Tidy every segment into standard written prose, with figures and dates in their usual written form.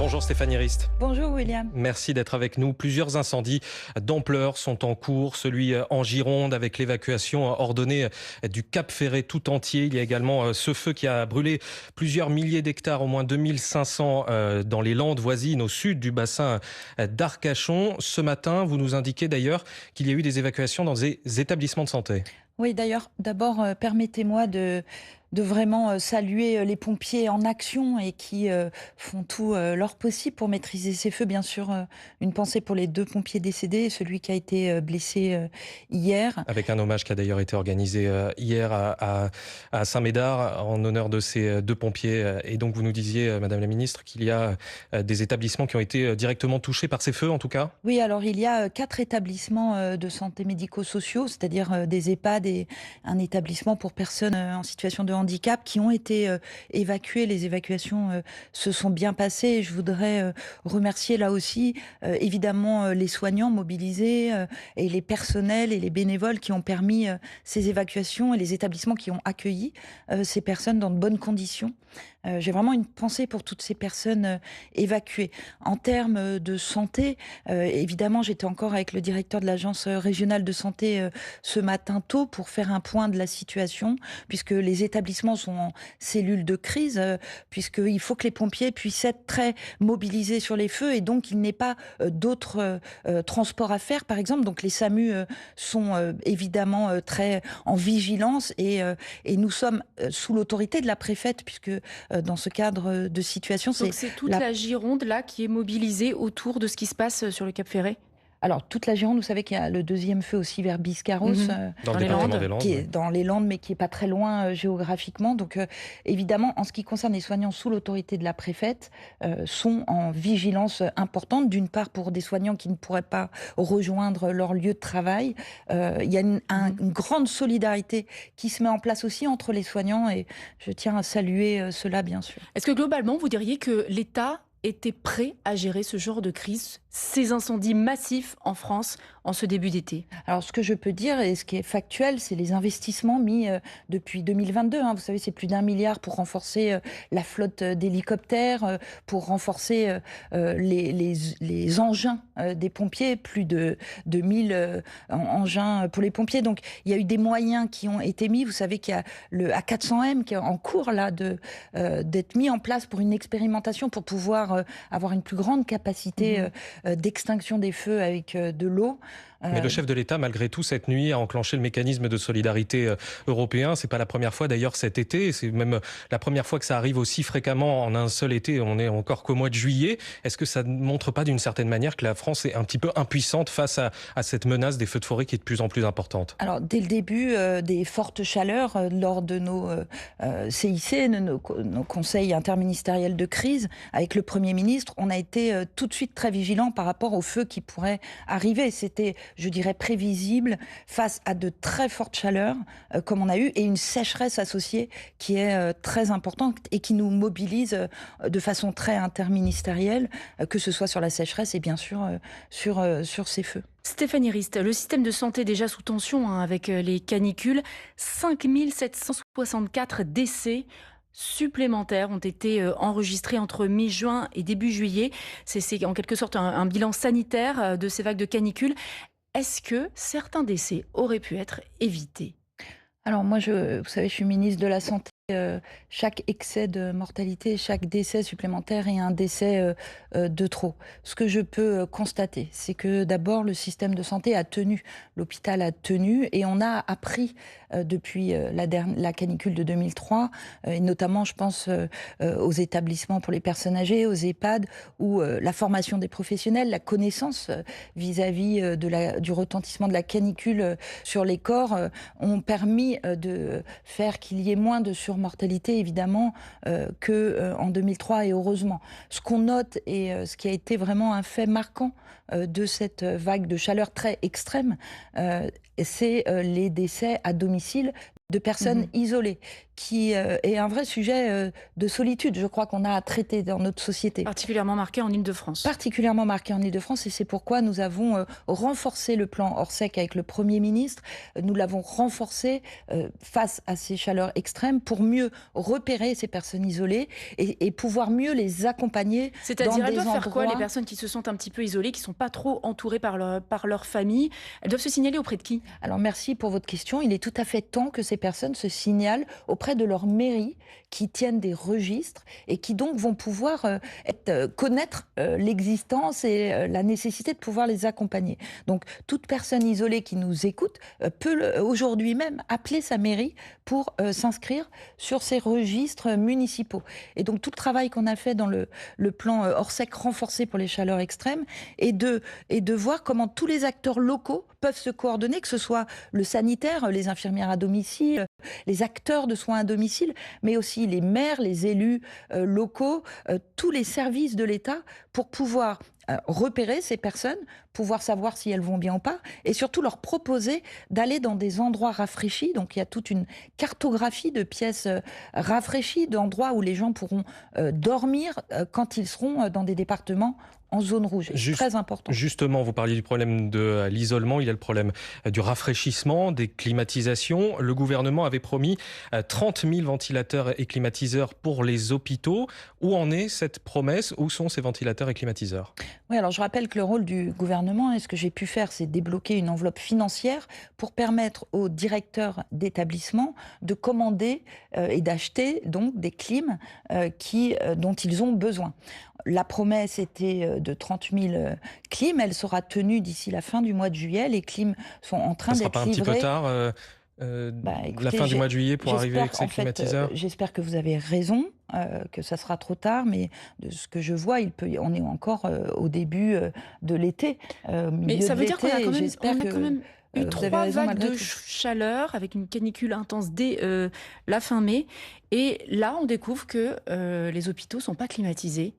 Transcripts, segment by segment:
Bonjour Stéphanie Rist. Bonjour William. Merci d'être avec nous. Plusieurs incendies d'ampleur sont en cours. Celui en Gironde avec l'évacuation ordonnée du Cap Ferret tout entier. Il y a également ce feu qui a brûlé plusieurs milliers d'hectares, au moins 2500 dans les Landes voisines au sud du bassin d'Arcachon. Ce matin, vous nous indiquez d'ailleurs qu'il y a eu des évacuations dans des établissements de santé. Oui, d'ailleurs, d'abord, permettez-moi de vraiment saluer les pompiers en action et qui font tout leur possible pour maîtriser ces feux. Bien sûr, une pensée pour les 2 pompiers décédés et celui qui a été blessé hier. Avec un hommage qui a d'ailleurs été organisé hier à Saint-Médard en honneur de ces 2 pompiers. Et donc vous nous disiez, Madame la Ministre, qu'il y a des établissements qui ont été directement touchés par ces feux en tout cas? Oui, alors il y a 4 établissements de santé médico-sociaux, c'est-à-dire des EHPAD et un établissement pour personnes en situation de handicap qui ont été évacués. Les évacuations se sont bien passées. Et je voudrais remercier là aussi évidemment les soignants mobilisés et les personnels et les bénévoles qui ont permis ces évacuations et les établissements qui ont accueilli ces personnes dans de bonnes conditions. J'ai vraiment une pensée pour toutes ces personnes évacuées. En termes de santé, évidemment, j'étais encore avec le directeur de l'agence régionale de santé ce matin tôt pour faire un point de la situation, puisque les établissements sont en cellule de crise, puisqu'il faut que les pompiers puissent être très mobilisés sur les feux et donc il n'y ait pas d'autres transports à faire, par exemple. Donc les SAMU sont évidemment très en vigilance et nous sommes sous l'autorité de la préfète, puisque dans ce cadre de situation, donc c'est toute la Gironde là qui est mobilisée autour de ce qui se passe sur le Cap Ferret. Alors, toute la Gironde, vous savez qu'il y a le 2e feu aussi vers Biscarrosse, Dans le département des Landes, qui est dans les Landes, mais qui est pas très loin géographiquement. Donc, évidemment, en ce qui concerne les soignants sous l'autorité de la préfète, sont en vigilance importante. D'une part, pour des soignants qui ne pourraient pas rejoindre leur lieu de travail. Il y a une grande solidarité qui se met en place aussi entre les soignants et je tiens à saluer cela, bien sûr. Est-ce que globalement, vous diriez que l'État était prêt à gérer ce genre de crise, ces incendies massifs en France en ce début d'été? Alors, ce que je peux dire, et ce qui est factuel, c'est les investissements mis depuis 2022. Vous savez, c'est plus d'1 milliard pour renforcer la flotte d'hélicoptères, pour renforcer les engins des pompiers, plus de 1000 engins pour les pompiers. Donc, il y a eu des moyens qui ont été mis. Vous savez qu'il y a le A400M qui est en cours là d'être mis en place pour une expérimentation pour pouvoir avoir une plus grande capacité d'extinction des feux avec de l'eau. Mais le chef de l'État, malgré tout, cette nuit, a enclenché le mécanisme de solidarité européen. C'est pas la première fois d'ailleurs cet été. C'est même la première fois que ça arrive aussi fréquemment en un seul été. On est encore qu'au mois de juillet. Est-ce que ça ne montre pas d'une certaine manière que la France est un petit peu impuissante face à cette menace des feux de forêt qui est de plus en plus importante? Alors, dès le début des fortes chaleurs, lors de nos CIC, nos conseils interministériels de crise, avec le Premier ministre, on a été tout de suite très vigilants par rapport aux feux qui pourraient arriver. C'était, je dirais, prévisible face à de très fortes chaleurs comme on a eu et une sécheresse associée qui est très importante et qui nous mobilise de façon très interministérielle, que ce soit sur la sécheresse et bien sûr sur ces feux. Stéphanie Rist, le système de santé est déjà sous tension avec les canicules. 5764 décès supplémentaires ont été enregistrés entre mi-juin et début juillet. C'est en quelque sorte un bilan sanitaire de ces vagues de canicules. Est-ce que certains décès auraient pu être évités? Alors moi, vous savez, je suis ministre de la Santé. Chaque excès de mortalité, chaque décès supplémentaire est un décès de trop. Ce que je peux constater, c'est que d'abord le système de santé a tenu, l'hôpital a tenu et on a appris depuis la canicule de 2003, et notamment je pense aux établissements pour les personnes âgées, aux EHPAD, où la formation des professionnels, la connaissance vis-à-vis du retentissement de la canicule sur les corps ont permis de faire qu'il y ait moins de surmortalité évidemment qu'en 2003 et heureusement. Ce qu'on note et ce qui a été vraiment un fait marquant de cette vague de chaleur très extrême, c'est les décès à domicile de personnes isolées, qui est un vrai sujet de solitude, je crois qu'on a à traiter dans notre société. Particulièrement marqué en Île-de-France. Particulièrement marqué en Île-de-France, et c'est pourquoi nous avons renforcé le plan Orsec avec le Premier ministre. Nous l'avons renforcé face à ces chaleurs extrêmes pour mieux repérer ces personnes isolées et pouvoir mieux les accompagner. C'est-à-dire, elles doivent faire quoi, les personnes qui se sentent un petit peu isolées, qui ne sont pas trop entourées par leur famille? Elles doivent se signaler auprès de qui? Alors merci pour votre question. Il est tout à fait temps que ces personnes se signalent auprès de leur mairie, qui tiennent des registres et qui donc vont pouvoir connaître l'existence et la nécessité de pouvoir les accompagner. Donc toute personne isolée qui nous écoute peut aujourd'hui même appeler sa mairie pour s'inscrire sur ces registres municipaux. Et donc tout le travail qu'on a fait dans le plan Orsec renforcé pour les chaleurs extrêmes et de voir comment tous les acteurs locaux peuvent se coordonner, que ce soit le sanitaire, les infirmières à domicile, les acteurs de soins à domicile, mais aussi les maires, les élus locaux, tous les services de l'État pour pouvoir repérer ces personnes, pouvoir savoir si elles vont bien ou pas, et surtout leur proposer d'aller dans des endroits rafraîchis. Donc il y a toute une cartographie de pièces rafraîchies, d'endroits où les gens pourront dormir quand ils seront dans des départements en zone rouge. C'est très important. Justement, vous parliez du problème de l'isolement, il y a le problème du rafraîchissement, des climatisations. Le gouvernement avait promis 30 000 ventilateurs et climatiseurs pour les hôpitaux. Où en est cette promesse? Où sont ces ventilateurs et climatiseurs? Oui, alors je rappelle que le rôle du gouvernement, et ce que j'ai pu faire, c'est débloquer une enveloppe financière pour permettre aux directeurs d'établissements de commander et d'acheter donc des clims dont ils ont besoin. La promesse était de 30 000 clims. Elle sera tenue d'ici la fin du mois de juillet. Les clims sont en train d'être livrés. Ça sera pas un petit peu tard Écoutez, la fin du mois de juillet pour arriver avec ces climatiseurs? J'espère que vous avez raison, que ça sera trop tard, mais de ce que je vois, on est encore au début de l'été. Mais ça veut dire qu'on a quand même eu 3 vagues de chaleur avec une canicule intense dès la fin mai. Et là, on découvre que les hôpitaux ne sont pas climatisés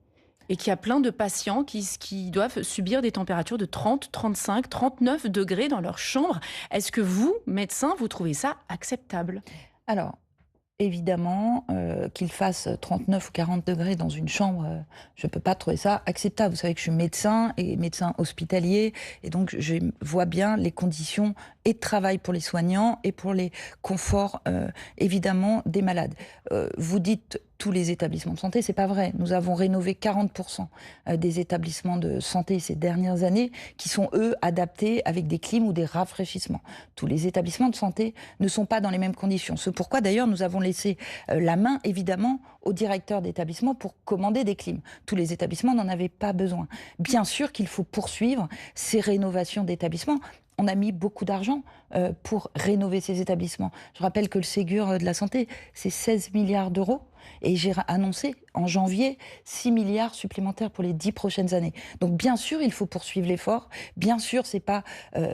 et qu'il y a plein de patients qui doivent subir des températures de 30, 35, 39 degrés dans leur chambre. Est-ce que vous, médecin, vous trouvez ça acceptable? Alors, évidemment, qu'il fasse 39 ou 40 degrés dans une chambre, je ne peux pas trouver ça acceptable. Vous savez que je suis médecin et médecin hospitalier, et donc je vois bien les conditions et de travail pour les soignants et pour les conforts, évidemment, des malades. Vous dites tous les établissements de santé, c'est pas vrai. Nous avons rénové 40% des établissements de santé ces dernières années qui sont, eux, adaptés avec des clims ou des rafraîchissements. Tous les établissements de santé ne sont pas dans les mêmes conditions. C'est pourquoi, d'ailleurs, nous avons laissé la main, évidemment, aux directeurs d'établissements pour commander des clims. Tous les établissements n'en avaient pas besoin. Bien sûr qu'il faut poursuivre ces rénovations d'établissements. On a mis beaucoup d'argent pour rénover ces établissements. Je rappelle que le Ségur de la santé, c'est 16 milliards d'euros. Et j'ai annoncé en janvier 6 milliards supplémentaires pour les 10 prochaines années. Donc bien sûr, il faut poursuivre l'effort. Bien sûr, ce n'est pas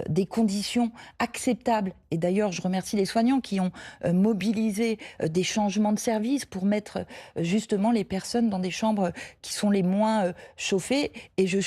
des conditions acceptables. Et d'ailleurs, je remercie les soignants qui ont mobilisé des changements de service pour mettre justement les personnes dans des chambres qui sont les moins chauffées. Et je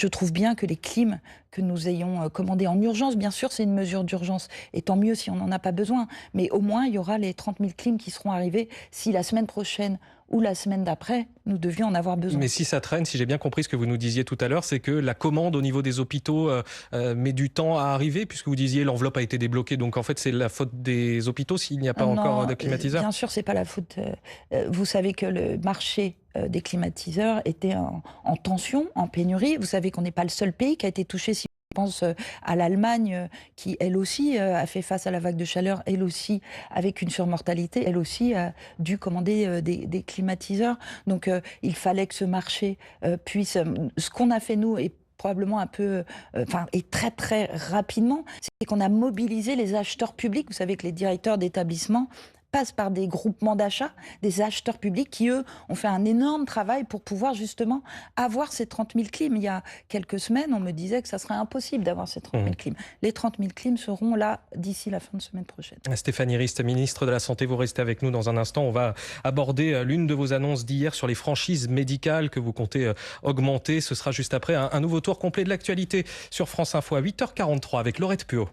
trouve bien que les clims que nous ayons commandés en urgence, bien sûr, c'est une mesure d'urgence. Et tant mieux si on n'en a pas besoin. Mais au moins, il y aura les 30 000 clims qui seront arrivés si la semaine prochaine ou la semaine d'après, nous devions en avoir besoin. Mais si ça traîne, si j'ai bien compris ce que vous nous disiez tout à l'heure, c'est que la commande au niveau des hôpitaux met du temps à arriver, puisque vous disiez l'enveloppe a été débloquée. Donc en fait, c'est la faute des hôpitaux s'il n'y a pas encore de climatiseurs? Bien sûr, c'est pas la faute. Vous savez que le marché des climatiseurs était en tension, en pénurie. Vous savez qu'on n'est pas le seul pays qui a été touché. Si on pense à l'Allemagne, qui elle aussi a fait face à la vague de chaleur, elle aussi avec une surmortalité, elle aussi a dû commander des climatiseurs. Donc il fallait que ce marché puisse... Ce qu'on a fait nous, et probablement un peu, et très très rapidement, c'est qu'on a mobilisé les acheteurs publics. Vous savez que les directeurs d'établissements passent par des groupements d'achat, des acheteurs publics qui, eux, ont fait un énorme travail pour pouvoir justement avoir ces 30 000 clims. Il y a quelques semaines, on me disait que ça serait impossible d'avoir ces 30 000 clims. Les 30 000 clims seront là d'ici la fin de semaine prochaine. Stéphanie Rist, ministre de la Santé, vous restez avec nous dans un instant. On va aborder l'une de vos annonces d'hier sur les franchises médicales que vous comptez augmenter. Ce sera juste après un nouveau tour complet de l'actualité sur France Info à 8h43 avec Laurette Puot.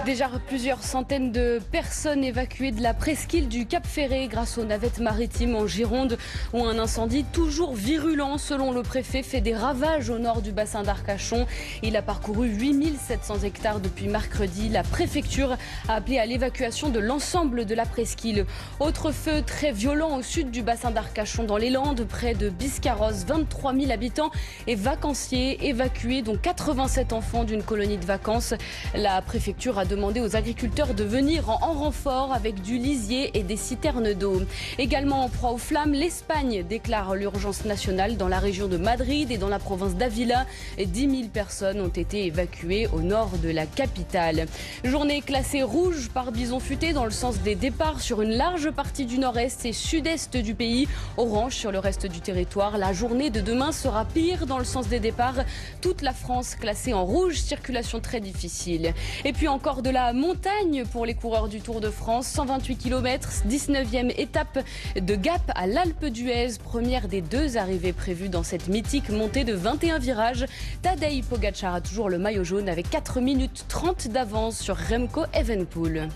Déjà plusieurs centaines de personnes évacuées de la presqu'île du Cap Ferret grâce aux navettes maritimes en Gironde, où un incendie toujours virulent, selon le préfet, fait des ravages au nord du bassin d'Arcachon. Il a parcouru 8700 hectares depuis mercredi. La préfecture a appelé à l'évacuation de l'ensemble de la presqu'île. Autre feu très violent au sud du bassin d'Arcachon, dans les Landes, près de Biscarrosse. 23 000 habitants et vacanciers évacués, dont 87 enfants d'une colonie de vacances. La préfecture a demandé aux agriculteurs de venir en renfort avec du lisier et des citernes d'eau. Également en proie aux flammes, l'Espagne déclare l'urgence nationale dans la région de Madrid et dans la province d'Ávila. 10 000 personnes ont été évacuées au nord de la capitale. Journée classée rouge par bison futé dans le sens des départs sur une large partie du nord-est et sud-est du pays. Orange sur le reste du territoire. La journée de demain sera pire dans le sens des départs. Toute la France classée en rouge, circulation très difficile. Et puis encore de la montagne pour les coureurs du Tour de France. 128 km, 19e étape de Gap à l'Alpe d'Huez. Première des 2 arrivées prévues dans cette mythique montée de 21 virages. Tadej Pogacar a toujours le maillot jaune avec 4 minutes 30 d'avance sur Remco Evenepoel.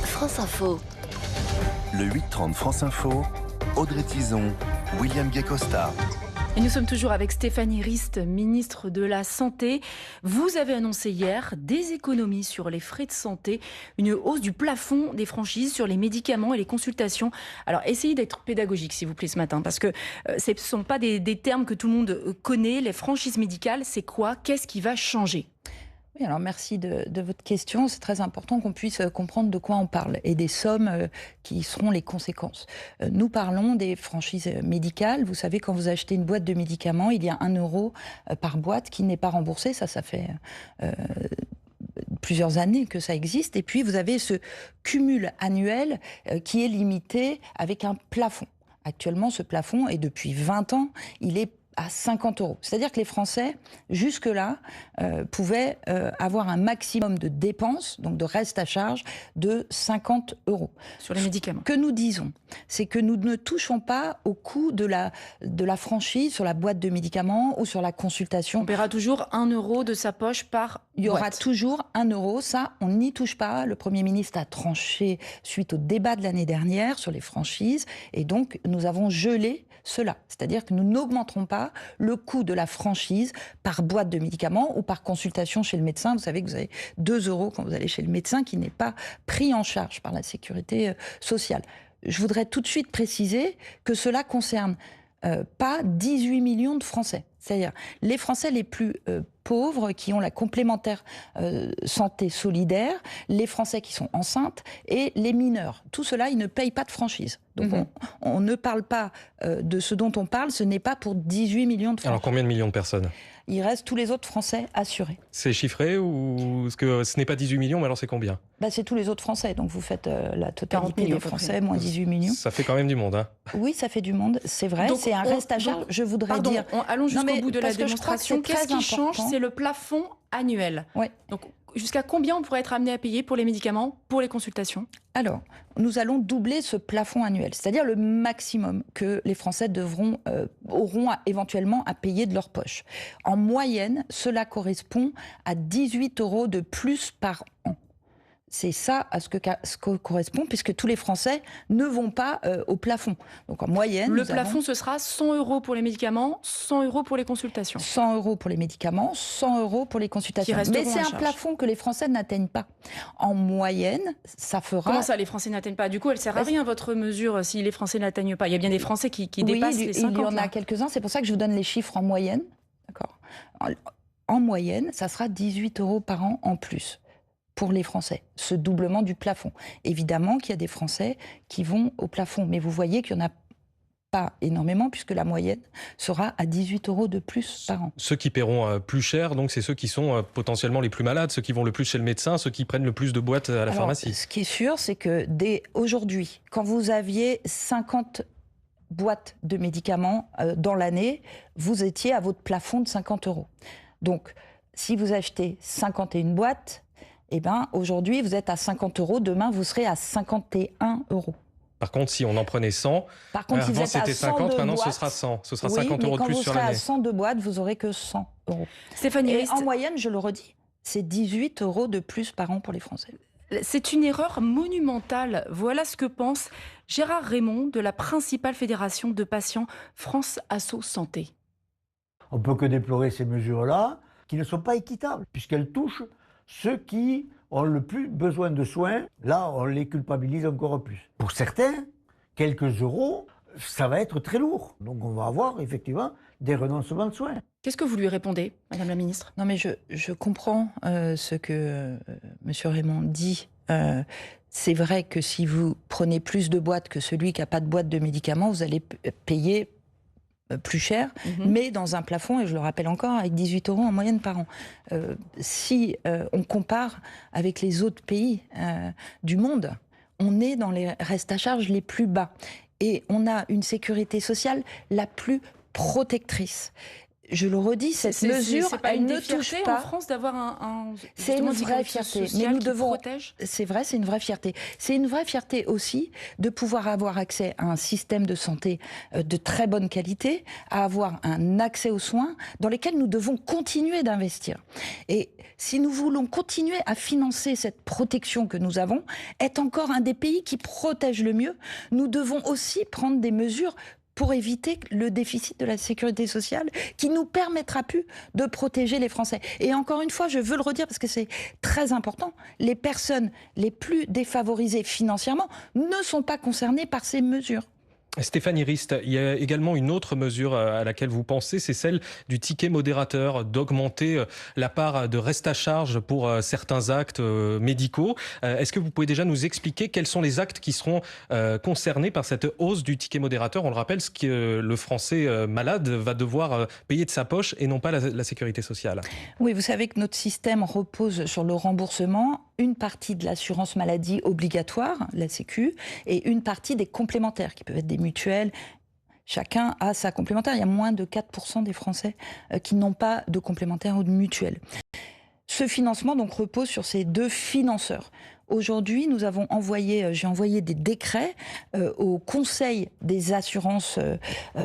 France Info. Le 8h30 France Info, Audrey Tizon, William Guécosta. Et nous sommes toujours avec Stéphanie Rist, ministre de la Santé. Vous avez annoncé hier des économies sur les frais de santé, une hausse du plafond des franchises sur les médicaments et les consultations. Alors essayez d'être pédagogique s'il vous plaît ce matin, parce que ce ne sont pas des termes que tout le monde connaît. Les franchises médicales, c'est quoi? Qu'est-ce qui va changer? Oui, alors merci de votre question. C'est très important qu'on puisse comprendre de quoi on parle et des sommes qui seront les conséquences. Nous parlons des franchises médicales. Vous savez, quand vous achetez une boîte de médicaments, il y a 1 euro par boîte qui n'est pas remboursé. Ça fait plusieurs années que ça existe. Et puis, vous avez ce cumul annuel qui est limité avec un plafond. Actuellement, ce plafond, et depuis 20 ans, il est à 50 euros. C'est-à-dire que les Français, jusque-là, pouvaient avoir un maximum de dépenses, donc de reste à charge, de 50 euros. Sur les médicaments. Ce que nous disons, c'est que nous ne touchons pas au coût de la franchise sur la boîte de médicaments ou sur la consultation. On paiera toujours 1 euro de sa poche par Il y aura boîte. toujours 1 euro. Ça, on n'y touche pas. Le Premier ministre a tranché suite au débat de l'année dernière sur les franchises. Et donc, nous avons gelé cela. C'est-à-dire que nous n'augmenterons pas le coût de la franchise par boîte de médicaments ou par consultation chez le médecin. Vous savez que vous avez 2 euros quand vous allez chez le médecin qui n'est pas pris en charge par la sécurité sociale. Je voudrais tout de suite préciser que cela concerne pas 18 millions de Français. C'est-à-dire les Français les plus pauvres qui ont la complémentaire santé solidaire, les Français qui sont enceintes et les mineurs. Tout cela, ils ne payent pas de franchise. Donc on ne parle pas de ce dont on parle, ce n'est pas pour 18 millions de Français. Alors combien de millions de personnes? Il reste tous les autres Français assurés. C'est chiffré ou est-ce que ce n'est pas 18 millions, mais alors c'est combien? C'est tous les autres Français, donc vous faites la totalité millions des Français, moins 18 millions. Ça fait quand même du monde, hein. Oui, ça fait du monde, c'est vrai, Donc, c'est un reste à charge. Je voudrais Pardon, dire... allons jusqu'au bout de la parce que je crois que démonstration. c'est très Qu'est-ce qui change? important. C'est le plafond annuel. Ouais. Donc jusqu'à combien on pourrait être amené à payer pour les médicaments, pour les consultations? Alors, nous allons doubler ce plafond annuel, c'est-à-dire le maximum que les Français auront éventuellement à payer de leur poche. En moyenne, cela correspond à 18 euros de plus par an. C'est ça à ce que correspond, puisque tous les Français ne vont pas au plafond. Donc en moyenne... Le plafond, ce sera 100 euros pour les médicaments, 100 euros pour les consultations. 100 euros pour les médicaments, 100 euros pour les consultations. Mais c'est un plafond que les Français n'atteignent pas. En moyenne, ça fera... Comment ça, les Français n'atteignent pas? Du coup, elle ne sert à rien, votre mesure, si les Français n'atteignent pas. Il y a bien des Français qui dépassent les 50. Il y en a quelques-uns. C'est pour ça que je vous donne les chiffres en moyenne. D'accord. En moyenne, ça sera 18 euros par an en plus pour les Français, ce doublement du plafond. Évidemment qu'il y a des Français qui vont au plafond, mais vous voyez qu'il n'y en a pas énormément, puisque la moyenne sera à 18 euros de plus par an. Ceux qui paieront plus cher, donc c'est ceux qui sont potentiellement les plus malades, ceux qui vont le plus chez le médecin, ceux qui prennent le plus de boîtes à la pharmacie. Ce qui est sûr, c'est que dès aujourd'hui, quand vous aviez 50 boîtes de médicaments dans l'année, vous étiez à votre plafond de 50 euros. Donc, si vous achetez 51 boîtes, aujourd'hui, vous êtes à 50 euros. Demain, vous serez à 51 euros. Par contre, si on en prenait 100, avant c'était 50, maintenant ce sera 100. Ce sera 50 euros de plus sur l'année. Quand vous serez à 102 boîtes, vous n'aurez que 100 euros. Stéphanie Et Rist, en moyenne, je le redis, C'est 18 € de plus par an pour les Français. C'est une erreur monumentale. Voilà ce que pense Gérard Raymond de la principale fédération de patients France Asso Santé. On ne peut que déplorer ces mesures-là, qui ne sont pas équitables, puisqu'elles touchent ceux qui ont le plus besoin de soins. Là, on les culpabilise encore plus. Pour certains, quelques euros, ça va être très lourd. Donc on va avoir effectivement des renoncements de soins. Qu'est-ce que vous lui répondez, Madame la Ministre? Non mais je comprends ce que Monsieur Raymond dit. C'est vrai que si vous prenez plus de boîtes que celui qui n'a pas de boîte de médicaments, vous allez payer plus cher, mais dans un plafond, et je le rappelle encore, avec 18 € en moyenne par an. Si on compare avec les autres pays du monde, on est dans les restes à charge les plus bas. Et on a une sécurité sociale la plus protectrice. Je le redis, cette mesure, elle ne touche pas. En France d'avoir un c'est une vraie fierté. Mais nous devons. C'est vrai, c'est une vraie fierté. C'est une vraie fierté aussi de pouvoir avoir accès à un système de santé de très bonne qualité, à avoir un accès aux soins dans lesquels nous devons continuer d'investir. Et si nous voulons continuer à financer cette protection que nous avons, être encore un des pays qui protège le mieux, nous devons aussi prendre des mesures pour éviter le déficit de la sécurité sociale qui nous permettra plus de protéger les Français. Et encore une fois, je veux le redire parce que c'est très important, les personnes les plus défavorisées financièrement ne sont pas concernées par ces mesures. Stéphanie Rist, il y a également une autre mesure à laquelle vous pensez, c'est celle du ticket modérateur, d'augmenter la part de reste à charge pour certains actes médicaux. Est-ce que vous pouvez déjà nous expliquer quels sont les actes qui seront concernés par cette hausse du ticket modérateur? On le rappelle, ce que le Français malade va devoir payer de sa poche et non pas la sécurité sociale. Oui, vous savez que notre système repose sur le remboursement, une partie de l'assurance maladie obligatoire, la Sécu, et une partie des complémentaires, qui peuvent être des mutuelles. Chacun a sa complémentaire. Il y a moins de 4% des Français qui n'ont pas de complémentaire ou de mutuelle. Ce financement donc repose sur ces deux financeurs. Aujourd'hui, j'ai envoyé des décrets au Conseil des assurances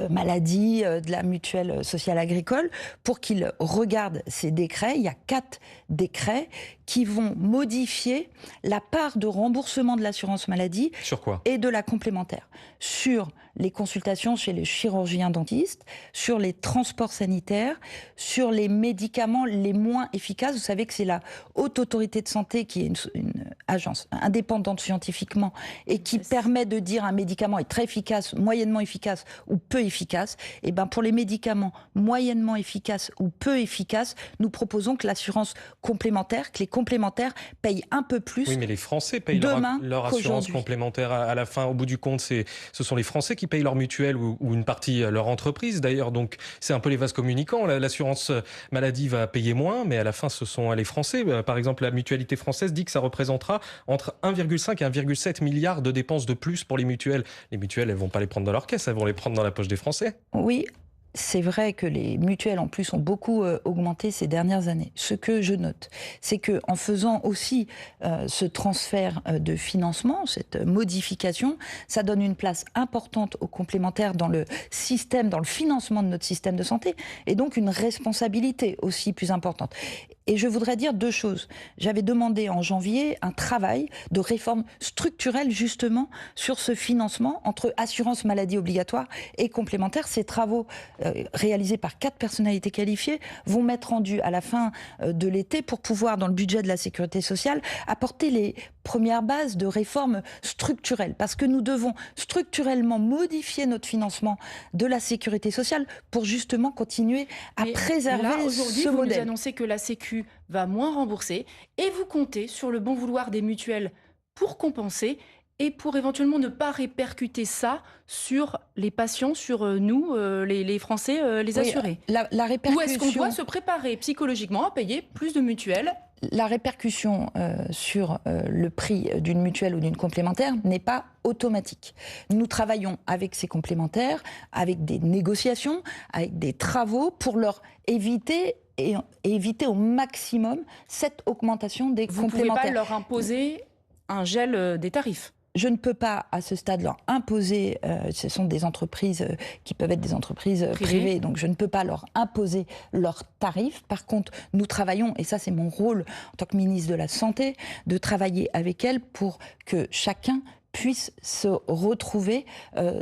maladie de la mutuelle sociale agricole pour qu'ils regardent ces décrets. Il y a 4 décrets qui vont modifier la part de remboursement de l'assurance maladie. Sur quoi? Et de la complémentaire. Sur les consultations chez les chirurgiens dentistes, sur les transports sanitaires, sur les médicaments les moins efficaces. Vous savez que c'est la Haute Autorité de Santé qui est une agence indépendante scientifiquement et qui permet de dire un médicament est très efficace, moyennement efficace ou peu efficace. Et ben pour les médicaments moyennement efficaces ou peu efficaces, nous proposons que l'assurance complémentaire, que les complémentaires payent un peu plus. Oui, mais les Français payent leur assurance complémentaire à la fin. Au bout du compte, ce sont les Français qui payent leur mutuelle ou une partie leur entreprise d'ailleurs. Donc c'est un peu les vases communicants. L'assurance maladie va payer moins, mais à la fin, ce sont les Français. Par exemple, la mutualité française dit que ça représentera entre 1,5 et 1,7 milliard de dépenses de plus pour les mutuelles. Les mutuelles, elles vont pas les prendre dans leur caisse, elles vont les prendre dans la poche des Français. Oui. C'est vrai que les mutuelles, en plus, ont beaucoup augmenté ces dernières années. Ce que je note, c'est qu'en faisant aussi ce transfert de financement, cette modification, ça donne une place importante aux complémentaires dans le système, dans le financement de notre système de santé, et donc une responsabilité aussi plus importante. Et je voudrais dire 2 choses. J'avais demandé en janvier un travail de réforme structurelle justement sur ce financement entre assurance maladie obligatoire et complémentaire. Ces travaux réalisés par 4 personnalités qualifiées vont m'être rendus à la fin de l'été pour pouvoir, dans le budget de la sécurité sociale, apporter les premières bases de réforme structurelle. Parce que nous devons structurellement modifier notre financement de la sécurité sociale pour justement continuer à préserver ce modèle. Aujourd'hui, vous nous annoncez que la Sécu va moins rembourser et vous comptez sur le bon vouloir des mutuelles pour compenser et pour éventuellement ne pas répercuter ça sur les patients, sur nous, les Français, les assurés. La répercussion... Ou est-ce qu'on doit se préparer psychologiquement à payer plus de mutuelles? La répercussion sur le prix d'une mutuelle ou d'une complémentaire n'est pas automatique. Nous travaillons avec ces complémentaires, avec des négociations, avec des travaux pour leur éviter au maximum cette augmentation des complémentaires. Vous ne pouvez pas leur imposer un gel des tarifs? je ne peux pas, à ce stade, leur imposer, ce sont des entreprises qui peuvent être des entreprises privées, donc je ne peux pas leur imposer leurs tarifs. Par contre, nous travaillons, et ça c'est mon rôle en tant que ministre de la Santé, de travailler avec elles pour que chacun puisse se retrouver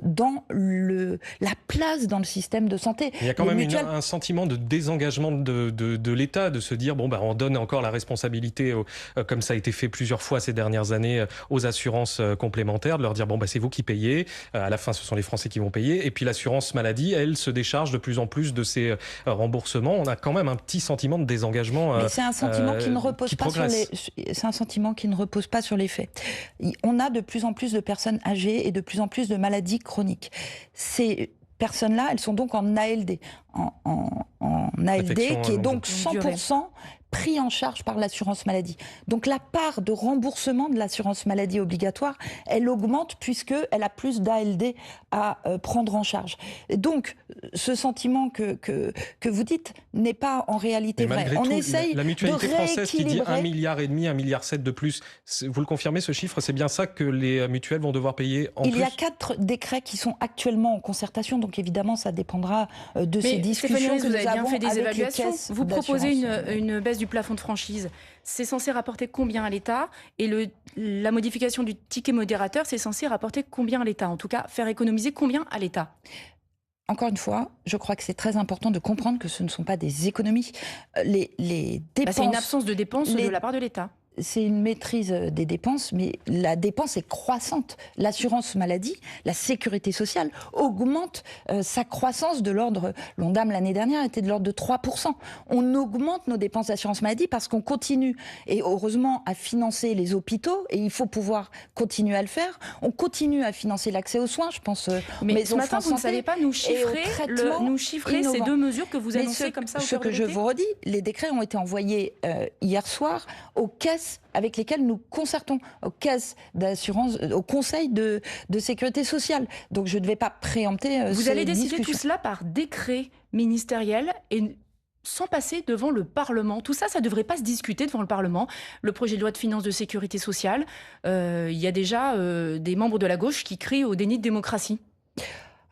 dans la place dans le système de santé. Il y a quand même un sentiment de désengagement de l'État, de se dire, on donne encore la responsabilité, comme ça a été fait plusieurs fois ces dernières années, aux assurances complémentaires, de leur dire, c'est vous qui payez, à la fin ce sont les Français qui vont payer, et puis l'assurance maladie, elle se décharge de plus en plus de ces remboursements. On a quand même un petit sentiment de désengagement. Mais c'est un sentiment qui ne repose pas c'est un sentiment qui ne repose pas sur les faits. On a de plus en plus de personnes âgées et de plus en plus de maladies chroniques. Ces personnes-là, elles sont donc en ALD, en ALD qui est donc 100% pris en charge par l'assurance maladie. Donc la part de remboursement de l'assurance maladie obligatoire, elle augmente puisqu'elle a plus d'ALD à prendre en charge. Et donc ce sentiment que vous dites n'est pas en réalité vrai. On essaye la mutualité française qui dit 1,5 milliard, 1,7 milliard de plus, vous le confirmez ce chiffre, c'est bien ça que les mutuelles vont devoir payer en plus? Il y a 4 décrets qui sont actuellement en concertation, donc évidemment ça dépendra de ces discussions que vous avez bien fait des avec évaluations. Vous proposez une baisse du plafond de franchise. C'est censé rapporter combien à l'État? Et la modification du ticket modérateur, c'est censé rapporter combien à l'État? En tout cas, faire économiser combien à l'État? Encore une fois, je crois que c'est très important de comprendre que ce ne sont pas des économies. Les dépenses... c'est une absence de dépenses de la part de l'État. C'est une maîtrise des dépenses, mais la dépense est croissante. L'assurance maladie, la sécurité sociale augmente sa croissance de l'ordre, l'Ondam l'année dernière était de l'ordre de 3%. On augmente nos dépenses d'assurance maladie parce qu'on continue, et heureusement, à financer les hôpitaux, et il faut pouvoir continuer à le faire. On continue à financer l'accès aux soins, je pense. Mais ce matin, vous ne savez pas nous chiffrer ces 2 mesures que vous annoncez comme ça au Ce que je vous redis, les décrets ont été envoyés hier soir aux caisses avec lesquels nous concertons, aux caisses d'assurance, au Conseil de sécurité sociale. Donc je ne vais pas préempter Vous allez décider tout cela par décret ministériel et sans passer devant le Parlement. Tout ça, ça ne devrait pas se discuter devant le Parlement. Le projet de loi de finances de sécurité sociale, il y a déjà des membres de la gauche qui crient au déni de démocratie.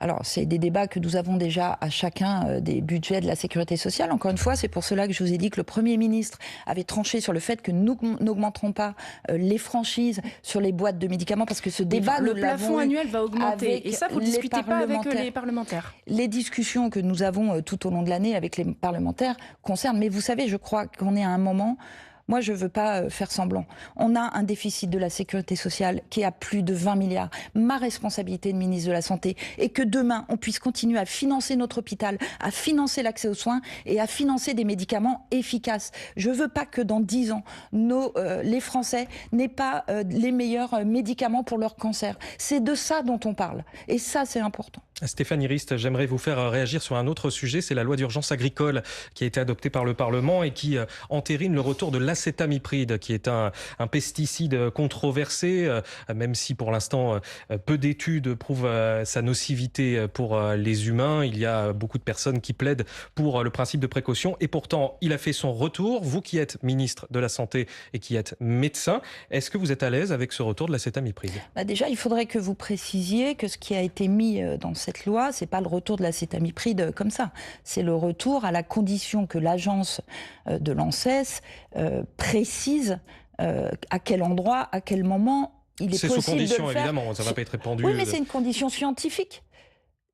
Alors, c'est des débats que nous avons déjà à chacun des budgets de la sécurité sociale. Encore une fois, c'est pour cela que je vous ai dit que le Premier ministre avait tranché sur le fait que nous n'augmenterons pas les franchises sur les boîtes de médicaments, parce que ce débat, le plafond annuel va augmenter. Et ça, vous ne discutez pas avec les parlementaires. Les discussions que nous avons tout au long de l'année avec les parlementaires concernent. Mais vous savez, je crois qu'on est à un moment... Moi, je ne veux pas faire semblant. On a un déficit de la sécurité sociale qui est à plus de 20 milliards. Ma responsabilité de ministre de la Santé est que demain, on puisse continuer à financer notre hôpital, à financer l'accès aux soins et à financer des médicaments efficaces. Je ne veux pas que dans 10 ans, les Français n'aient pas les meilleurs médicaments pour leur cancer. C'est de ça dont on parle. Et ça, c'est important. Stéphanie Rist, j'aimerais vous faire réagir sur un autre sujet, c'est la loi d'urgence agricole qui a été adoptée par le Parlement et qui entérine le retour de l'acétamipride, qui est un pesticide controversé, même si pour l'instant peu d'études prouvent sa nocivité pour les humains. Il y a beaucoup de personnes qui plaident pour le principe de précaution et pourtant il a fait son retour. Vous qui êtes ministre de la Santé et qui êtes médecin, est-ce que vous êtes à l'aise avec ce retour de l'acétamipride? Déjà, il faudrait que vous précisiez que ce qui a été mis dans cette loi, c'est pas le retour de l'acétamipride comme ça. C'est le retour à la condition que l'agence de l'ANSES précise à quel endroit, à quel moment il est possible de le faire. C'est sous condition, évidemment, ça ne va pas être répandu. Oui, mais c'est une condition scientifique.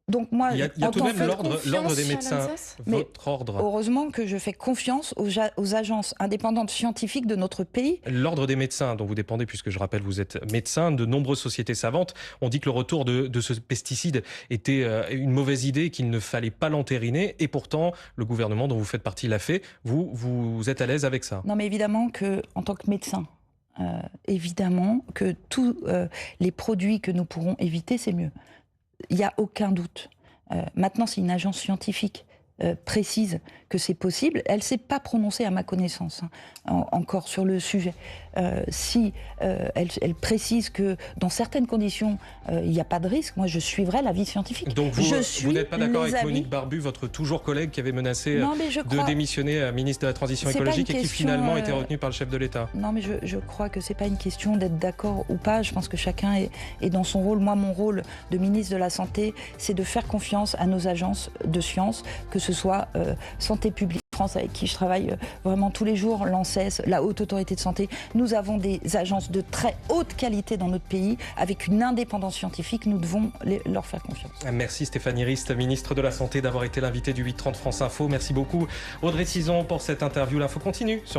Donc moi, il y a tout de même l'ordre des médecins, votre ordre. Heureusement que je fais confiance aux agences indépendantes scientifiques de notre pays. L'ordre des médecins dont vous dépendez, puisque je rappelle vous êtes médecin, de nombreuses sociétés savantes ont dit que le retour de ce pesticide était une mauvaise idée, qu'il ne fallait pas l'entériner, et pourtant le gouvernement dont vous faites partie l'a fait. Vous êtes à l'aise avec ça? Non, mais évidemment que en tant que médecin, évidemment que tous les produits que nous pourrons éviter, c'est mieux. Il n'y a aucun doute. Maintenant, c'est une agence scientifique précise que c'est possible. Elle ne s'est pas prononcée à ma connaissance encore sur le sujet. Si elle précise que dans certaines conditions, il n'y a pas de risque, moi je suivrai l'avis scientifique. Donc vous n'êtes pas d'accord avec Monique Barbu, votre toujours collègue qui avait menacé de démissionner ministre de la Transition écologique et qui finalement a été retenu par le chef de l'État? Non, mais je crois que ce n'est pas une question d'être d'accord ou pas. Je pense que chacun est dans son rôle. Moi, mon rôle de ministre de la Santé, c'est de faire confiance à nos agences de sciences, que ce soit Santé publique France, avec qui je travaille vraiment tous les jours, l'ANSES, la Haute Autorité de Santé. Nous avons des agences de très haute qualité dans notre pays, avec une indépendance scientifique. Nous devons leur faire confiance. Merci Stéphanie Rist, ministre de la Santé, d'avoir été l'invité du 8h30 France Info. Merci beaucoup Audrey Tizon pour cette interview. L'info continue sur